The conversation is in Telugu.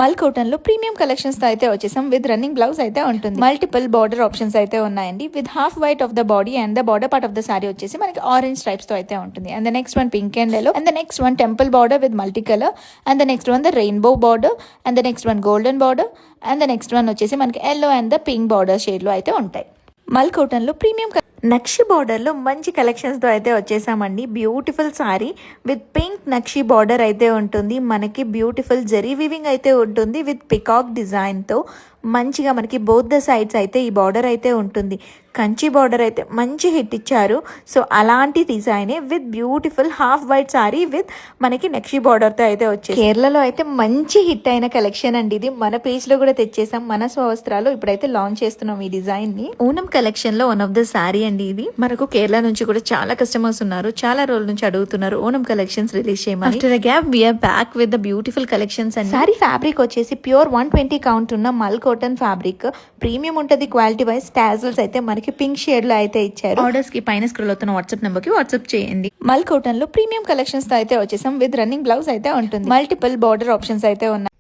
మల్ కాటన్ లో ప్రీమియం కలెక్షన్స్ తో అయితే వచ్చేసాం. విత్ రన్నింగ్ బ్లౌజ్ అయితే ఉంటుంది. మల్టిపుల్ బార్డర్ ఆప్షన్స్ అయితే ఉన్నాయండి. With half white of the body and the border part of the sorry వచ్చేసి మనకి ఆరెంజ్ స్ట్రైప్స్ తో అయితే ఉంటుంది. And the next one pink and yellow, and the next one temple border with multi colour, and the next one the rainbow border, and the next one golden border, and the next one వచ్చేసి మనకి yellow and the pink border shade లో అయితే ఉంటాయి. మల్ కాటన్ లో ప్రీమియం నక్షి బార్డర్ లో మంచి కలెక్షన్స్ తో అయితే వచ్చేసామండి. Beautiful sorry with pink nakshi border అయితే ఉంటుంది. మనకి బ్యూటిఫుల్ జరీ వీవింగ్ అయితే ఉంటుంది విత్ పికాక్ డిజైన్ తో మంచిగా మనకి బోత్ ద సైడ్స్ అయితే ఈ బార్డర్ అయితే ఉంటుంది. కంచి బార్డర్ అయితే మంచి హిట్ ఇచ్చారు. సో అలాంటి డిజైనే with beautiful half white sari with మనకి నక్షి బార్డర్ తో అయితే వచ్చేసి కేరళలో అయితే మంచి హిట్ అయిన కలెక్షన్ అండి. ఇది మన పేజ్ లో కూడా తెచ్చేసాం. మన స్వవస్త్రాలు ఇప్పుడైతే లాంచ్ చేస్తున్నాం ఈ డిజైన్ ని. ఓనం కలెక్షన్ లో వన్ ఆఫ్ ద సారీ అండి ఇది. మనకు కేరళ నుంచి కూడా చాలా కస్టమర్స్ ఉన్నారు, చాలా రోజుల నుంచి అడుగుతున్నారు ఓనం కలెక్షన్స్ రిలీజ్ చేయమని. After a gap we're back with the beautiful collections అండి. సారీ ఫ్యాబ్రిక్ వచ్చేసి ప్యూర్ 120 కౌంట్ ఉన్న మల్ కాటన్ ఫ్యాబ్రిక్. ప్రీమియం ఉంటది క్వాలిటీ వైజ్. టాజల్స్ అయితే మనకి పింక్ షేడ్ లో అయితే ఇచ్చారు. ఆర్డర్స్ కి పైన స్క్రోల్ అవుతున్న వాట్సాప్ నెంబర్ కి వాట్సాప్ చేయండి. మల్ కాటన్ లో ప్రీమియం కలెక్షన్స్ తో అయితే వచ్చేసాం. విత్ రన్నింగ్ బ్లౌజ్ అయితే ఉంటుంది. మల్టిపుల్ బార్డర్ ఆప్షన్స్ అయితే ఉన్నాయి.